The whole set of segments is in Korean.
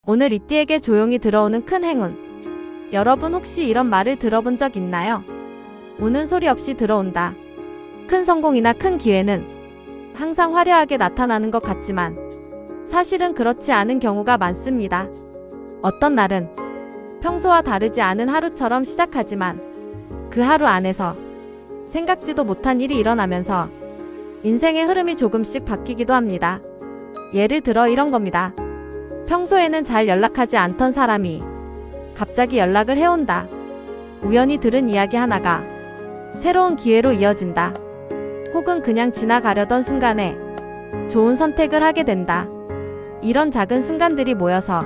오늘 이띠에게 조용히 들어오는 큰 행운. 여러분 혹시 이런 말을 들어본 적 있나요? 우는 소리 없이 들어온다. 큰 성공이나 큰 기회는 항상 화려하게 나타나는 것 같지만 사실은 그렇지 않은 경우가 많습니다. 어떤 날은 평소와 다르지 않은 하루처럼 시작하지만 그 하루 안에서 생각지도 못한 일이 일어나면서 인생의 흐름이 조금씩 바뀌기도 합니다. 예를 들어 이런 겁니다. 평소에는 잘 연락하지 않던 사람이 갑자기 연락을 해온다. 우연히 들은 이야기 하나가 새로운 기회로 이어진다. 혹은 그냥 지나가려던 순간에 좋은 선택을 하게 된다. 이런 작은 순간들이 모여서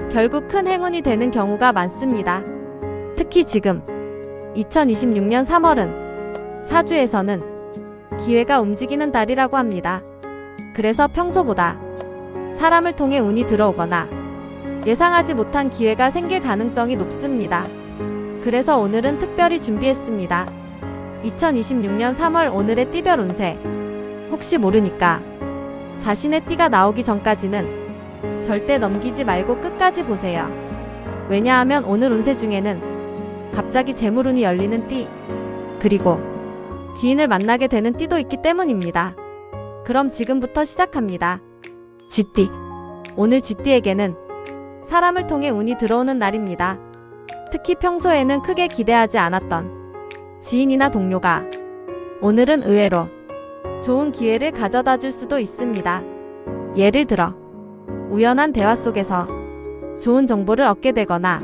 결국 큰 행운이 되는 경우가 많습니다. 특히 지금 2026년 3월은 사주에서는 기회가 움직이는 달이라고 합니다. 그래서 평소보다 사람을 통해 운이 들어오거나 예상하지 못한 기회가 생길 가능성이 높습니다. 그래서 오늘은 특별히 준비했습니다. 2026년 3월 오늘의 띠별 운세. 혹시 모르니까 자신의 띠가 나오기 전까지는 절대 넘기지 말고 끝까지 보세요. 왜냐하면 오늘 운세 중에는 갑자기 재물운이 열리는 띠, 그리고 귀인을 만나게 되는 띠도 있기 때문입니다. 그럼 지금부터 시작합니다. 쥐띠. 오늘 쥐띠에게는 사람을 통해 운이 들어오는 날입니다. 특히 평소에는 크게 기대하지 않았던 지인이나 동료가 오늘은 의외로 좋은 기회를 가져다 줄 수도 있습니다. 예를 들어 우연한 대화 속에서 좋은 정보를 얻게 되거나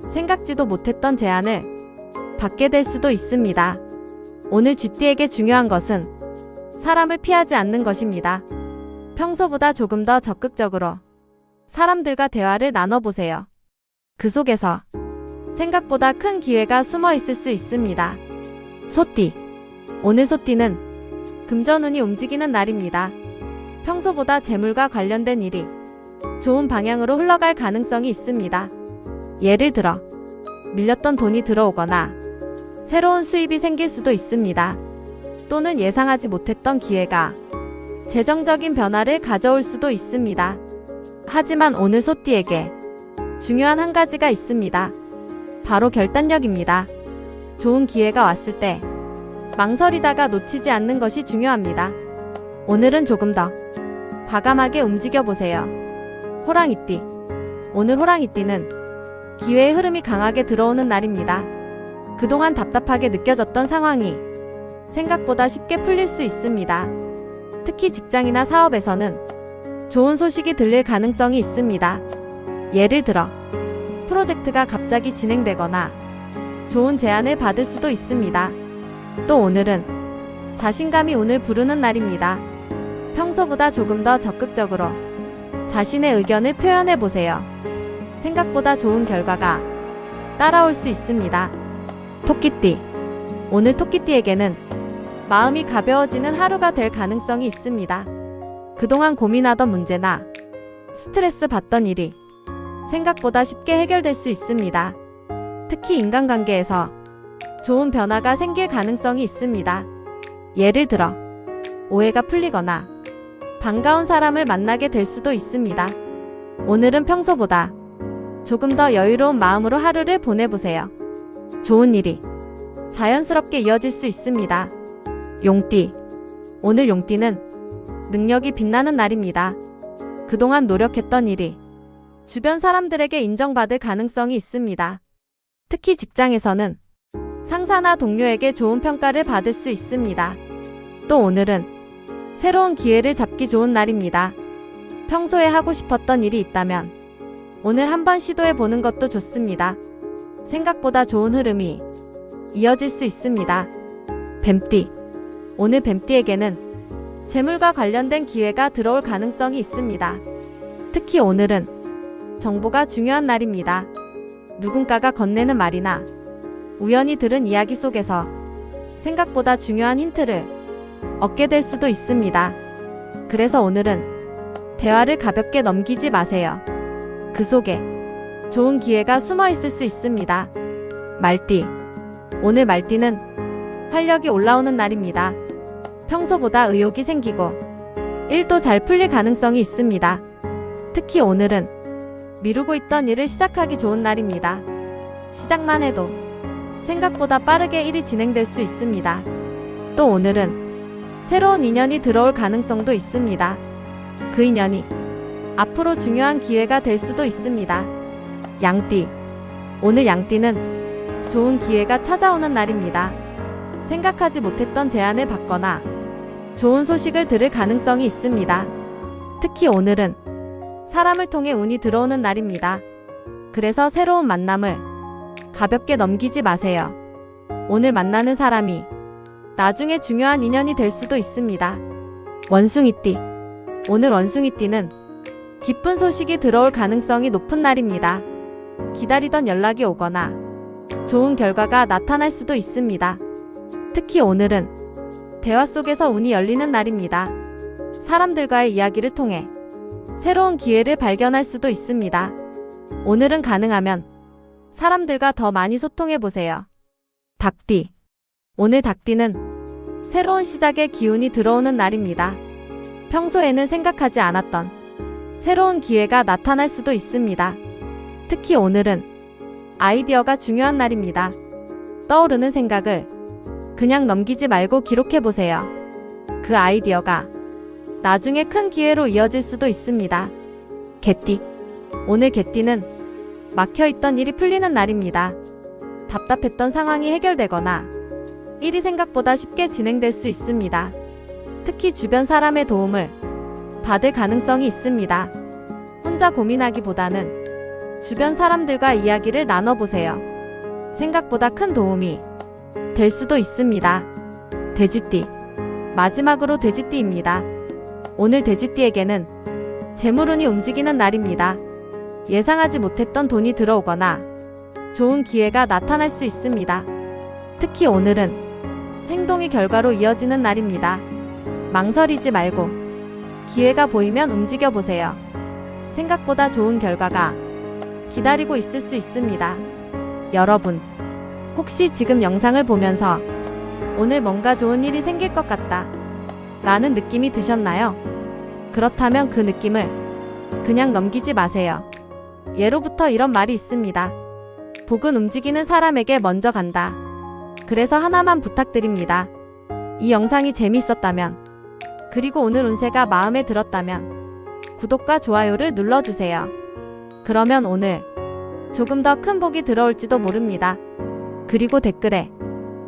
생각지도 못했던 제안을 받게 될 수도 있습니다. 오늘 쥐띠에게 중요한 것은 사람을 피하지 않는 것입니다. 평소보다 조금 더 적극적으로 사람들과 대화를 나눠보세요. 그 속에서 생각보다 큰 기회가 숨어 있을 수 있습니다. 소띠. 오늘 소띠는 금전운이 움직이는 날입니다. 평소보다 재물과 관련된 일이 좋은 방향으로 흘러갈 가능성이 있습니다. 예를 들어 밀렸던 돈이 들어오거나 새로운 수입이 생길 수도 있습니다. 또는 예상하지 못했던 기회가 재정적인 변화를 가져올 수도 있습니다. 하지만 오늘 소띠에게 중요한 한 가지가 있습니다. 바로 결단력입니다. 좋은 기회가 왔을 때 망설이다가 놓치지 않는 것이 중요합니다. 오늘은 조금 더 과감하게 움직여보세요. 호랑이띠. 오늘 호랑이띠는 기회의 흐름이 강하게 들어오는 날입니다. 그동안 답답하게 느껴졌던 상황이 생각보다 쉽게 풀릴 수 있습니다. 특히 직장이나 사업에서는 좋은 소식이 들릴 가능성이 있습니다. 예를 들어 프로젝트가 갑자기 진행되거나 좋은 제안을 받을 수도 있습니다. 또 오늘은 자신감이 운을 부르는 날입니다. 평소보다 조금 더 적극적으로 자신의 의견을 표현해보세요. 생각보다 좋은 결과가 따라올 수 있습니다. 토끼띠. 오늘 토끼띠에게는 마음이 가벼워지는 하루가 될 가능성이 있습니다. 그동안 고민하던 문제나 스트레스 받던 일이 생각보다 쉽게 해결될 수 있습니다. 특히 인간관계에서 좋은 변화가 생길 가능성이 있습니다. 예를 들어 오해가 풀리거나 반가운 사람을 만나게 될 수도 있습니다. 오늘은 평소보다 조금 더 여유로운 마음으로 하루를 보내보세요. 좋은 일이 자연스럽게 이어질 수 있습니다. 용띠. 오늘 용띠는 능력이 빛나는 날입니다. 그동안 노력했던 일이 주변 사람들에게 인정받을 가능성이 있습니다. 특히 직장에서는 상사나 동료에게 좋은 평가를 받을 수 있습니다. 또 오늘은 새로운 기회를 잡기 좋은 날입니다. 평소에 하고 싶었던 일이 있다면 오늘 한번 시도해 보는 것도 좋습니다. 생각보다 좋은 흐름이 이어질 수 있습니다. 뱀띠. 오늘 뱀띠에게는 재물과 관련된 기회가 들어올 가능성이 있습니다. 특히 오늘은 정보가 중요한 날입니다. 누군가가 건네는 말이나 우연히 들은 이야기 속에서 생각보다 중요한 힌트를 얻게 될 수도 있습니다. 그래서 오늘은 대화를 가볍게 넘기지 마세요. 그 속에 좋은 기회가 숨어 있을 수 있습니다. 말띠. 오늘 말띠는 활력이 올라오는 날입니다. 평소보다 의욕이 생기고 일도 잘 풀릴 가능성이 있습니다. 특히 오늘은 미루고 있던 일을 시작하기 좋은 날입니다. 시작만 해도 생각보다 빠르게 일이 진행될 수 있습니다. 또 오늘은 새로운 인연이 들어올 가능성도 있습니다. 그 인연이 앞으로 중요한 기회가 될 수도 있습니다. 양띠. 오늘 양띠는 좋은 기회가 찾아오는 날입니다. 생각하지 못했던 제안을 받거나 좋은 소식을 들을 가능성이 있습니다. 특히 오늘은 사람을 통해 운이 들어오는 날입니다. 그래서 새로운 만남을 가볍게 넘기지 마세요. 오늘 만나는 사람이 나중에 중요한 인연이 될 수도 있습니다. 원숭이띠. 오늘 원숭이띠는 기쁜 소식이 들어올 가능성이 높은 날입니다. 기다리던 연락이 오거나 좋은 결과가 나타날 수도 있습니다. 특히 오늘은 대화 속에서 운이 열리는 날입니다. 사람들과의 이야기를 통해 새로운 기회를 발견할 수도 있습니다. 오늘은 가능하면 사람들과 더 많이 소통해 보세요. 닭띠. 오늘 닭띠는 새로운 시작의 기운이 들어오는 날입니다. 평소에는 생각하지 않았던 새로운 기회가 나타날 수도 있습니다. 특히 오늘은 아이디어가 중요한 날입니다. 떠오르는 생각을 그냥 넘기지 말고 기록해 보세요. 그 아이디어가 나중에 큰 기회로 이어질 수도 있습니다. 개띠. 오늘 개띠는 막혀있던 일이 풀리는 날입니다. 답답했던 상황이 해결되거나 일이 생각보다 쉽게 진행될 수 있습니다. 특히 주변 사람의 도움을 받을 가능성이 있습니다. 혼자 고민하기보다는 주변 사람들과 이야기를 나눠보세요. 생각보다 큰 도움이 될 수도 있습니다. 돼지띠. 마지막으로 돼지띠입니다. 오늘 돼지띠에게는 재물운이 움직이는 날입니다. 예상하지 못했던 돈이 들어오거나 좋은 기회가 나타날 수 있습니다. 특히 오늘은 행동이 결과로 이어지는 날입니다. 망설이지 말고 기회가 보이면 움직여 보세요. 생각보다 좋은 결과가 기다리고 있을 수 있습니다. 여러분, 혹시 지금 영상을 보면서 오늘 뭔가 좋은 일이 생길 것 같다 라는 느낌이 드셨나요? 그렇다면 그 느낌을 그냥 넘기지 마세요. 예로부터 이런 말이 있습니다. 복은 움직이는 사람에게 먼저 간다. 그래서 하나만 부탁드립니다. 이 영상이 재미있었다면, 그리고 오늘 운세가 마음에 들었다면 구독과 좋아요를 눌러주세요. 그러면 오늘 조금 더 큰 복이 들어올지도 모릅니다. 그리고 댓글에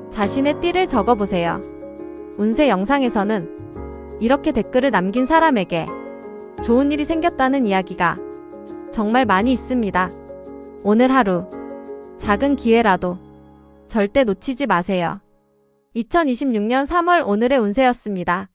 자신의 띠를 적어보세요. 운세 영상에서는 이렇게 댓글을 남긴 사람에게 좋은 일이 생겼다는 이야기가 정말 많이 있습니다. 오늘 하루 작은 기회라도 절대 놓치지 마세요. 2026년 3월 오늘의 운세였습니다.